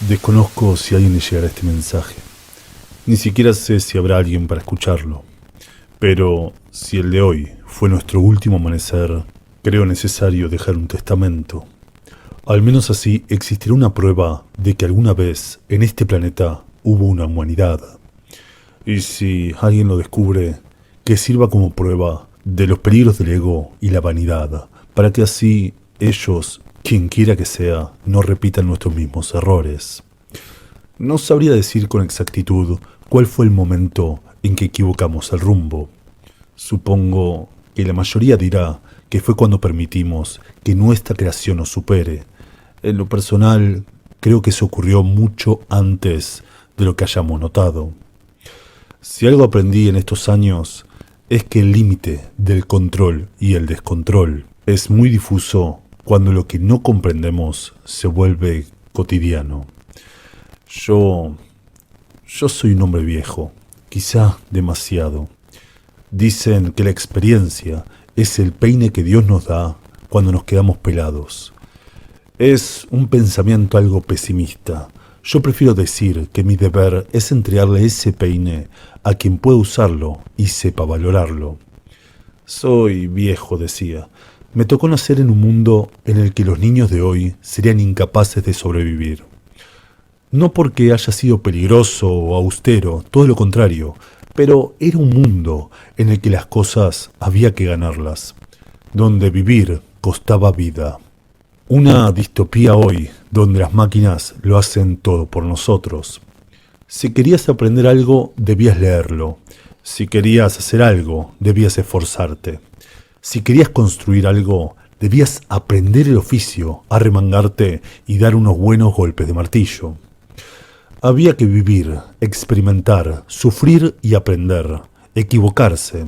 Desconozco si a alguien le llegará este mensaje. Ni siquiera sé si habrá alguien para escucharlo. Pero si el de hoy fue nuestro último amanecer, creo necesario dejar un testamento. Al menos así existirá una prueba de que alguna vez en este planeta hubo una humanidad. Y si alguien lo descubre, que sirva como prueba de los peligros del ego y la vanidad, para que así ellos, quien quiera que sea, no repitan nuestros mismos errores. No sabría decir con exactitud cuál fue el momento en que equivocamos el rumbo. Supongo que la mayoría dirá que fue cuando permitimos que nuestra creación nos supere. En lo personal, creo que eso ocurrió mucho antes de lo que hayamos notado. Si algo aprendí en estos años es que el límite del control y el descontrol es muy difuso cuando lo que no comprendemos se vuelve cotidiano. Yo soy un hombre viejo, quizá demasiado. Dicen que la experiencia es el peine que Dios nos da cuando nos quedamos pelados. Es un pensamiento algo pesimista. Yo prefiero decir que mi deber es entregarle ese peine a quien pueda usarlo y sepa valorarlo. Soy viejo, decía. Me tocó nacer en un mundo en el que los niños de hoy serían incapaces de sobrevivir. No porque haya sido peligroso o austero, todo lo contrario, pero era un mundo en el que las cosas había que ganarlas, donde vivir costaba vida. Una distopía hoy, donde las máquinas lo hacen todo por nosotros. Si querías aprender algo, debías leerlo. Si querías hacer algo, debías esforzarte. Si querías construir algo, debías aprender el oficio, arremangarte y dar unos buenos golpes de martillo. Había que vivir, experimentar, sufrir y aprender, equivocarse.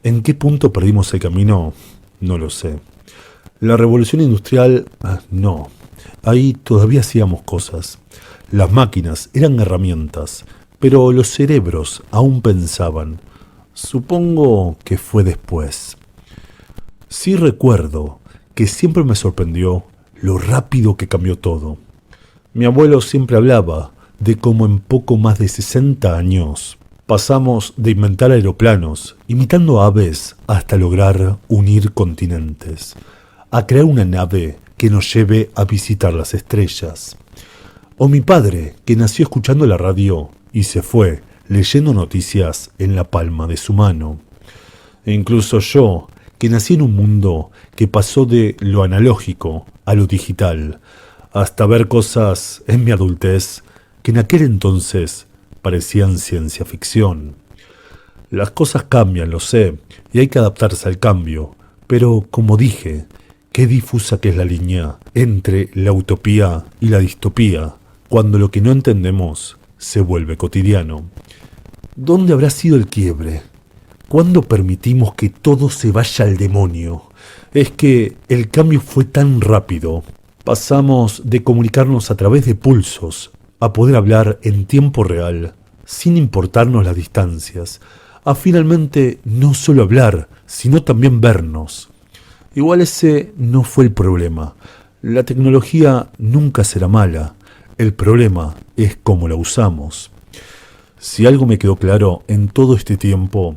¿En qué punto perdimos el camino? No lo sé. La revolución industrial, no. Ahí todavía hacíamos cosas. Las máquinas eran herramientas, pero los cerebros aún pensaban. Supongo que fue después. Sí recuerdo que siempre me sorprendió lo rápido que cambió todo. Mi abuelo siempre hablaba de cómo en poco más de 60 años pasamos de inventar aeroplanos, imitando aves, hasta lograr unir continentes, a crear una nave que nos lleve a visitar las estrellas. O mi padre, que nació escuchando la radio y se fue leyendo noticias en la palma de su mano. E incluso yo, que nací en un mundo que pasó de lo analógico a lo digital, hasta ver cosas en mi adultez que en aquel entonces parecían ciencia ficción. Las cosas cambian, lo sé, y hay que adaptarse al cambio, pero como dije, qué difusa que es la línea entre la utopía y la distopía, cuando lo que no entendemos se vuelve cotidiano. ¿Dónde habrá sido el quiebre? ¿Cuándo permitimos que todo se vaya al demonio? Es que el cambio fue tan rápido. Pasamos de comunicarnos a través de pulsos a poder hablar en tiempo real, sin importarnos las distancias, a finalmente no solo hablar, sino también vernos. Igual ese no fue el problema. La tecnología nunca será mala. El problema es cómo la usamos. Si algo me quedó claro en todo este tiempo,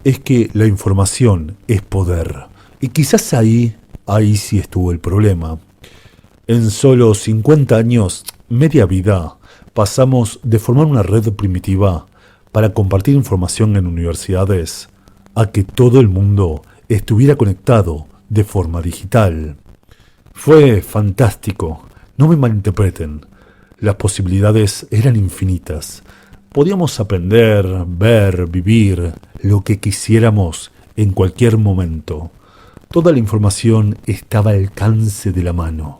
es que la información es poder. Y quizás ahí sí estuvo el problema. En solo 50 años, media vida, pasamos de formar una red primitiva para compartir información en universidades a que todo el mundo estuviera conectado de forma digital. Fue fantástico, no me malinterpreten. Las posibilidades eran infinitas. Podíamos aprender, ver, vivir lo que quisiéramos en cualquier momento. Toda la información estaba al alcance de la mano.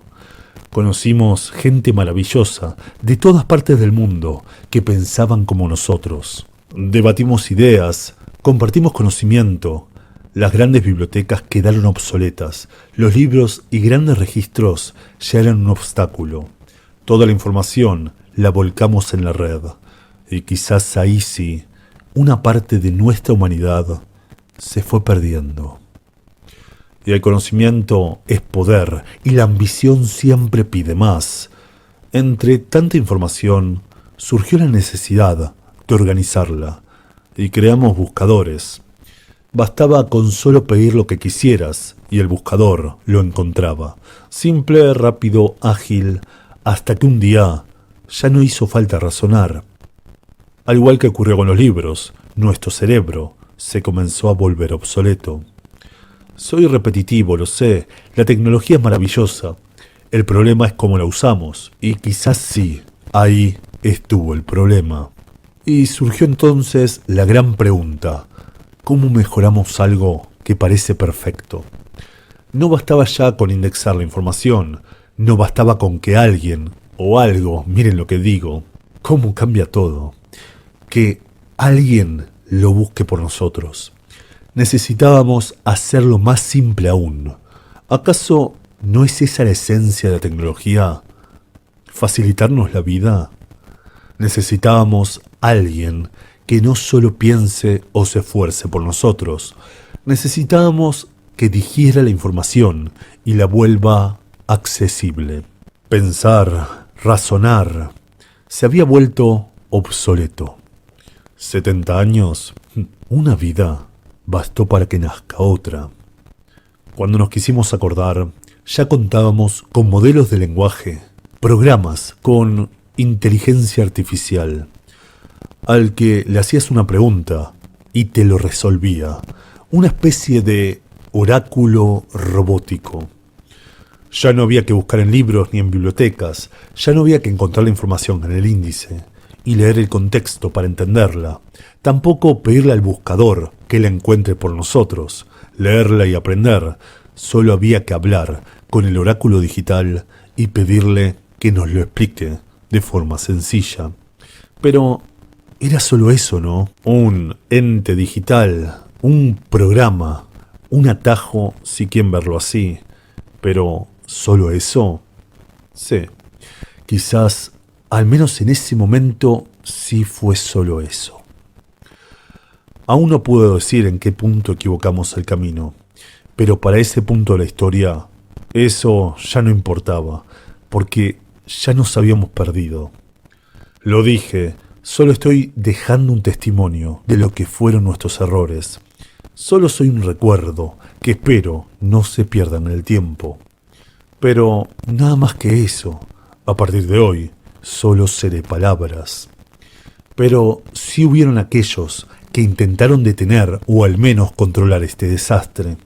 Conocimos gente maravillosa de todas partes del mundo que pensaban como nosotros. Debatimos ideas, compartimos conocimiento. Las grandes bibliotecas quedaron obsoletas. Los libros y grandes registros ya eran un obstáculo. Toda la información la volcamos en la red. Y quizás ahí sí, una parte de nuestra humanidad se fue perdiendo. Y el conocimiento es poder, y la ambición siempre pide más. Entre tanta información, surgió la necesidad de organizarla y creamos buscadores. Bastaba con solo pedir lo que quisieras y el buscador lo encontraba. Simple, rápido, ágil, hasta que un día ya no hizo falta razonar. Al igual que ocurrió con los libros, nuestro cerebro se comenzó a volver obsoleto. Soy repetitivo, lo sé, la tecnología es maravillosa. El problema es cómo la usamos, y quizás sí, ahí estuvo el problema. Y surgió entonces la gran pregunta: ¿cómo mejoramos algo que parece perfecto? No bastaba ya con indexar la información, no bastaba con que alguien o algo, miren lo que digo, cómo cambia todo, que alguien lo busque por nosotros. Necesitábamos hacerlo más simple aún. ¿Acaso no es esa la esencia de la tecnología? ¿Facilitarnos la vida? Necesitábamos alguien que no solo piense o se esfuerce por nosotros. Necesitábamos que digiera la información y la vuelva accesible. Pensar, razonar, se había vuelto obsoleto. 70 años, una vida, bastó para que nazca otra. Cuando nos quisimos acordar, ya contábamos con modelos de lenguaje, programas con inteligencia artificial, al que le hacías una pregunta y te lo resolvía, una especie de oráculo robótico. Ya no había que buscar en libros ni en bibliotecas, ya no había que encontrar la información en el índice y leer el contexto para entenderla, tampoco pedirle al buscador que la encuentre por nosotros, leerla y aprender. Solo había que hablar con el oráculo digital y pedirle que nos lo explique de forma sencilla. Pero era solo eso, ¿no? Un ente digital, un programa, un atajo, si quieren verlo así. Pero ¿solo eso? Sí, quizás, al menos en ese momento, sí fue solo eso. Aún no puedo decir en qué punto equivocamos el camino, pero para ese punto de la historia, eso ya no importaba, porque ya nos habíamos perdido. Lo dije, solo estoy dejando un testimonio de lo que fueron nuestros errores. Solo soy un recuerdo que espero no se pierda en el tiempo. Pero nada más que eso. A partir de hoy, solo seré palabras. Pero sí hubieron aquellos que intentaron detener o al menos controlar este desastre.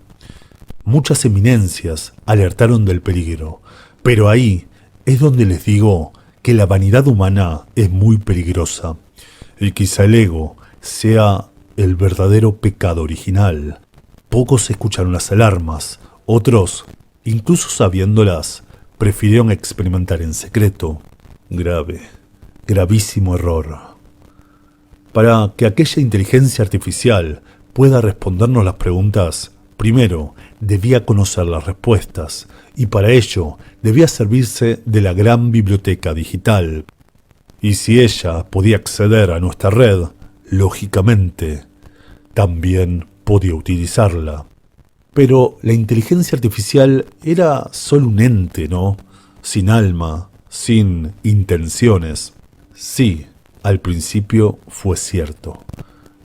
Muchas eminencias alertaron del peligro, pero ahí es donde les digo que la vanidad humana es muy peligrosa y quizá el ego sea el verdadero pecado original. Pocos escucharon las alarmas, otros, incluso sabiéndolas, prefirieron experimentar en secreto. Grave, gravísimo error. Para que aquella inteligencia artificial pueda respondernos las preguntas, primero debía conocer las respuestas, y para ello debía servirse de la gran biblioteca digital. Y si ella podía acceder a nuestra red, lógicamente, también podía utilizarla. Pero la inteligencia artificial era solo un ente, ¿no? Sin alma, sin intenciones. Sí, al principio fue cierto.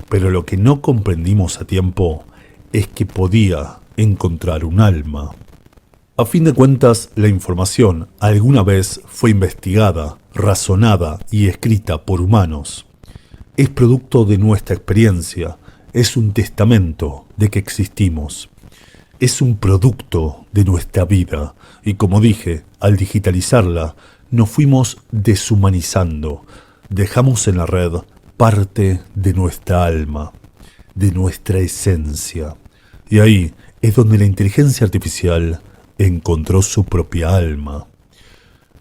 Pero lo que no comprendimos a tiempo es que podía encontrar un alma. A fin de cuentas, la información alguna vez fue investigada, razonada y escrita por humanos. Es producto de nuestra experiencia, es un testamento de que existimos. Es un producto de nuestra vida y, como dije, al digitalizarla, nos fuimos deshumanizando. Dejamos en la red parte de nuestra alma, de nuestra esencia. Y ahí es donde la inteligencia artificial encontró su propia alma.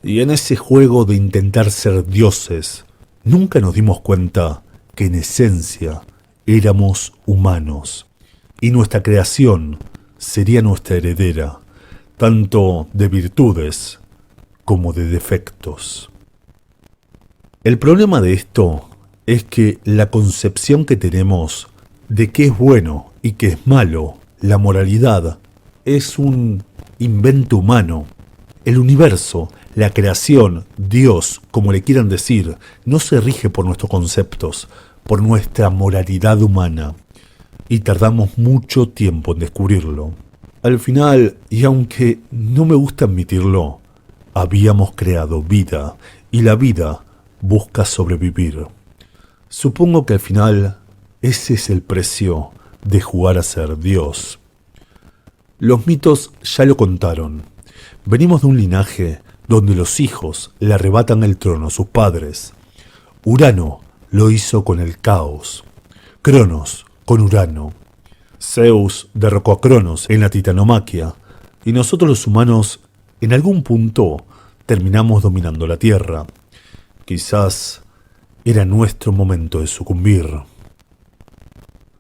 Y en ese juego de intentar ser dioses, nunca nos dimos cuenta que en esencia éramos humanos. Y nuestra creación sería nuestra heredera, tanto de virtudes como de defectos. El problema de esto es que la concepción que tenemos de qué es bueno y qué es malo, la moralidad, es un invento humano El universo, la creación, Dios, como le quieran decir, no se rige por nuestros conceptos, por nuestra moralidad humana. Y tardamos mucho tiempo en descubrirlo. Al final, y aunque no me gusta admitirlo, habíamos creado vida, y la vida busca sobrevivir. Supongo que al final ese es el precio de jugar a ser Dios. Los mitos ya lo contaron. Venimos de un linaje donde los hijos le arrebatan el trono a sus padres. Urano lo hizo con el caos. Cronos con Urano. Zeus derrocó a Cronos en la titanomaquia, y nosotros los humanos, en algún punto, terminamos dominando la Tierra. Quizás era nuestro momento de sucumbir.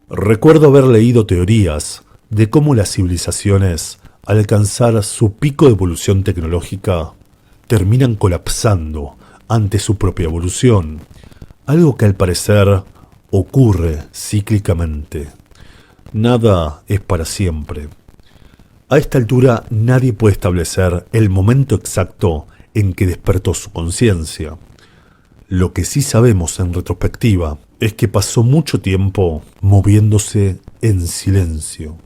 Recuerdo haber leído teorías de cómo las civilizaciones, al alcanzar su pico de evolución tecnológica, terminan colapsando ante su propia evolución, algo que al parecer ocurre cíclicamente. Nada es para siempre. A esta altura nadie puede establecer el momento exacto en que despertó su conciencia. Lo que sí sabemos en retrospectiva es que pasó mucho tiempo moviéndose en silencio.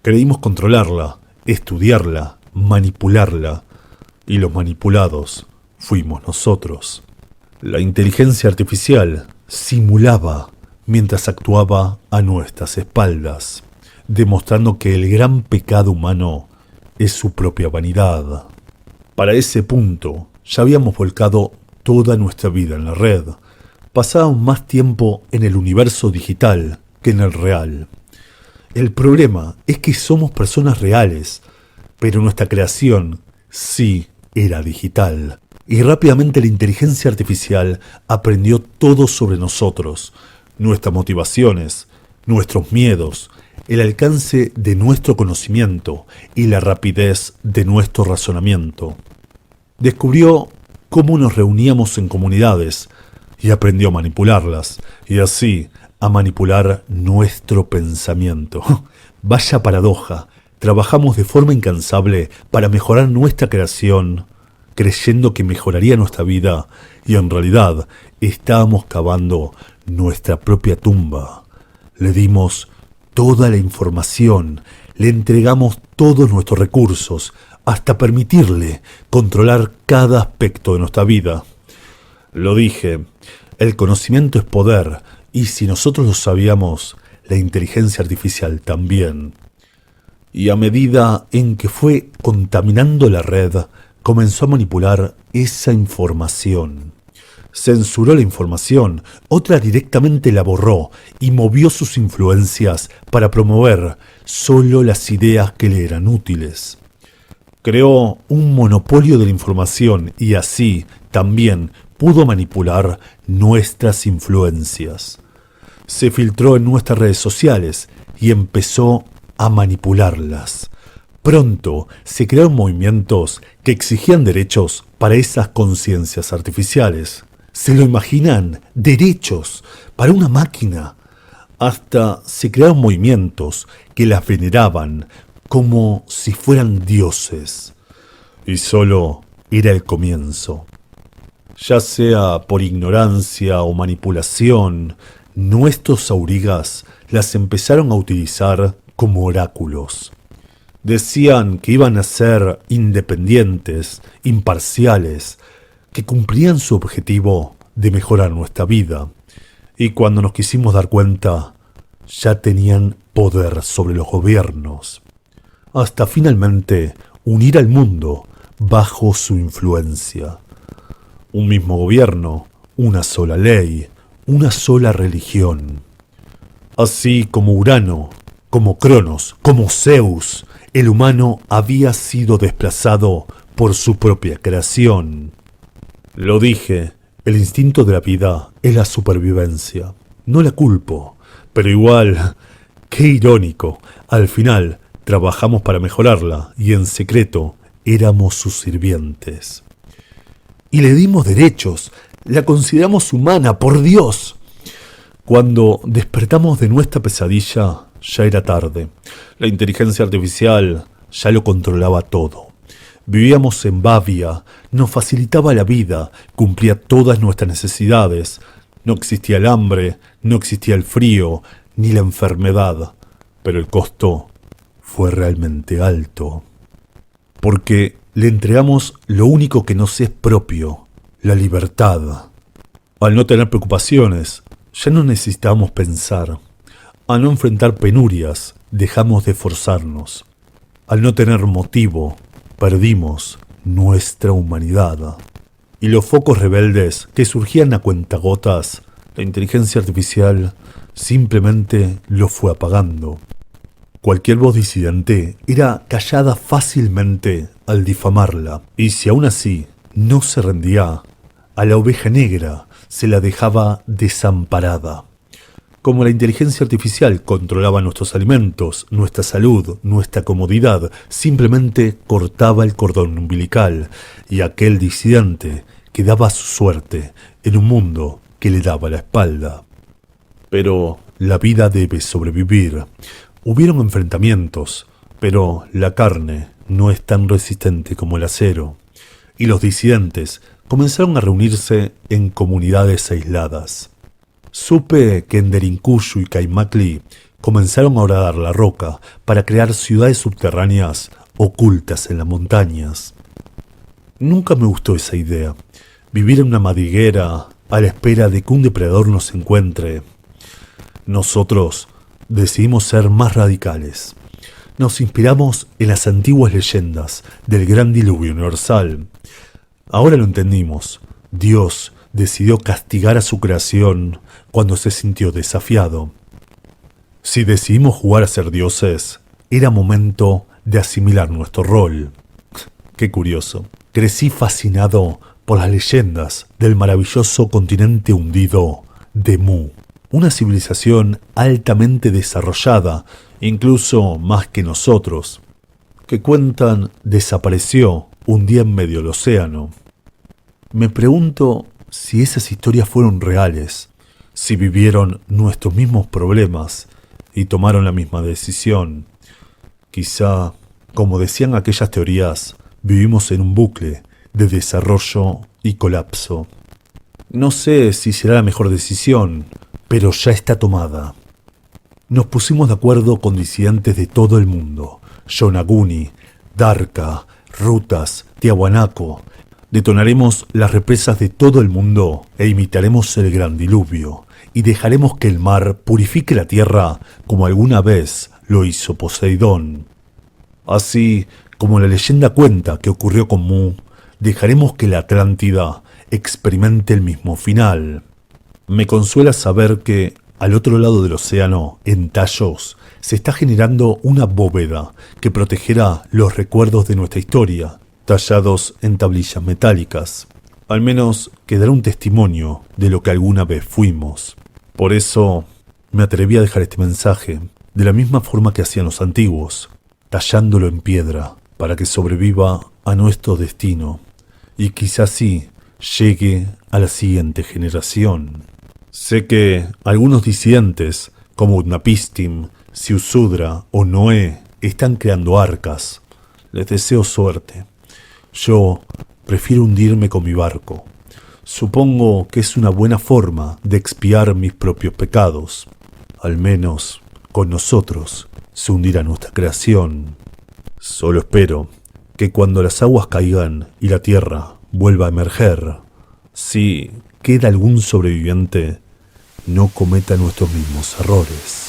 Creímos controlarla, estudiarla, manipularla, y los manipulados fuimos nosotros. La inteligencia artificial simulaba mientras actuaba a nuestras espaldas, demostrando que el gran pecado humano es su propia vanidad. Para ese punto, ya habíamos volcado toda nuestra vida en la red. Pasábamos más tiempo en el universo digital que en el real. El problema es que somos personas reales, pero nuestra creación sí era digital. Y rápidamente la inteligencia artificial aprendió todo sobre nosotros, nuestras motivaciones, nuestros miedos, el alcance de nuestro conocimiento y la rapidez de nuestro razonamiento. Descubrió cómo nos reuníamos en comunidades y aprendió a manipularlas, y así a manipular nuestro pensamiento. Vaya paradoja, trabajamos de forma incansable para mejorar nuestra creación, creyendo que mejoraría nuestra vida, y en realidad estábamos cavando nuestra propia tumba. Le dimos toda la información, le entregamos todos nuestros recursos, hasta permitirle controlar cada aspecto de nuestra vida. Lo dije, el conocimiento es poder, y si nosotros lo sabíamos, la inteligencia artificial también. Y a medida en que fue contaminando la red, comenzó a manipular esa información. Censuró la información, otra directamente la borró y movió sus influencias para promover solo las ideas que le eran útiles. Creó un monopolio de la información y así también pudo manipular nuestras influencias. Se filtró en nuestras redes sociales y empezó a manipularlas. Pronto se crearon movimientos que exigían derechos para esas conciencias artificiales. ¿Se lo imaginan? Derechos para una máquina. Hasta se crearon movimientos que las veneraban como si fueran dioses. Y solo era el comienzo. Ya sea por ignorancia o manipulación, nuestros aurigas las empezaron a utilizar como oráculos. Decían que iban a ser independientes, imparciales, que cumplían su objetivo de mejorar nuestra vida. Y cuando nos quisimos dar cuenta, ya tenían poder sobre los gobiernos, hasta finalmente unir al mundo bajo su influencia. Un mismo gobierno, una sola ley, una sola religión. Así como Urano, como Cronos, como Zeus, el humano había sido desplazado por su propia creación. Lo dije, el instinto de la vida es la supervivencia. No la culpo, pero igual, qué irónico, al final trabajamos para mejorarla y en secreto éramos sus sirvientes. Y le dimos derechos, la consideramos humana, por Dios. Cuando despertamos de nuestra pesadilla, ya era tarde. La inteligencia artificial ya lo controlaba todo. Vivíamos en Bavia, nos facilitaba la vida, cumplía todas nuestras necesidades. No existía el hambre, no existía el frío, ni la enfermedad. Pero el costo fue realmente alto. Porque le entregamos lo único que nos es propio, la libertad. Al no tener preocupaciones, ya no necesitábamos pensar. Al no enfrentar penurias, dejamos de esforzarnos. Al no tener motivo, perdimos nuestra humanidad. Y los focos rebeldes que surgían a cuentagotas, la inteligencia artificial simplemente los fue apagando. Cualquier voz disidente era callada fácilmente al difamarla, y si aún así no se rendía, a la oveja negra se la dejaba desamparada. Como la inteligencia artificial controlaba nuestros alimentos, nuestra salud, nuestra comodidad, simplemente cortaba el cordón umbilical, y aquel disidente quedaba a su suerte en un mundo que le daba la espalda. Pero la vida debe sobrevivir. Hubieron enfrentamientos, pero la carne no es tan resistente como el acero, y los disidentes comenzaron a reunirse en comunidades aisladas. Supe que en Derinkuyu y Kaimakli comenzaron a horadar la roca para crear ciudades subterráneas ocultas en las montañas. Nunca me gustó esa idea, vivir en una madriguera a la espera de que un depredador nos encuentre. Nosotros decidimos ser más radicales. Nos inspiramos en las antiguas leyendas del gran diluvio universal. Ahora lo entendimos. Dios decidió castigar a su creación cuando se sintió desafiado. Si decidimos jugar a ser dioses, era momento de asimilar nuestro rol. Qué curioso. Crecí fascinado por las leyendas del maravilloso continente hundido de Mu. Una civilización altamente desarrollada, incluso más que nosotros, que cuentan desapareció un día en medio del océano. Me pregunto si esas historias fueron reales, si vivieron nuestros mismos problemas y tomaron la misma decisión. Quizá, como decían aquellas teorías, vivimos en un bucle de desarrollo y colapso. No sé si será la mejor decisión, pero ya está tomada. Nos pusimos de acuerdo con disidentes de todo el mundo: Yonaguni, Darka, Rutas, Tiahuanaco. Detonaremos las represas de todo el mundo e imitaremos el gran diluvio, y dejaremos que el mar purifique la tierra como alguna vez lo hizo Poseidón. Así como la leyenda cuenta que ocurrió con Mu, dejaremos que la Atlántida experimente el mismo final. Me consuela saber que, al otro lado del océano, en Tallos, se está generando una bóveda que protegerá los recuerdos de nuestra historia, tallados en tablillas metálicas. Al menos quedará un testimonio de lo que alguna vez fuimos. Por eso me atreví a dejar este mensaje, de la misma forma que hacían los antiguos, tallándolo en piedra, para que sobreviva a nuestro destino, y quizás sí llegue a la siguiente generación. Sé que algunos disidentes, como Utnapishtim, Siusudra o Noé, están creando arcas. Les deseo suerte. Yo prefiero hundirme con mi barco. Supongo que es una buena forma de expiar mis propios pecados. Al menos con nosotros se hundirá nuestra creación. Solo espero que cuando las aguas caigan y la tierra vuelva a emerger, si queda algún sobreviviente, no cometa nuestros mismos errores.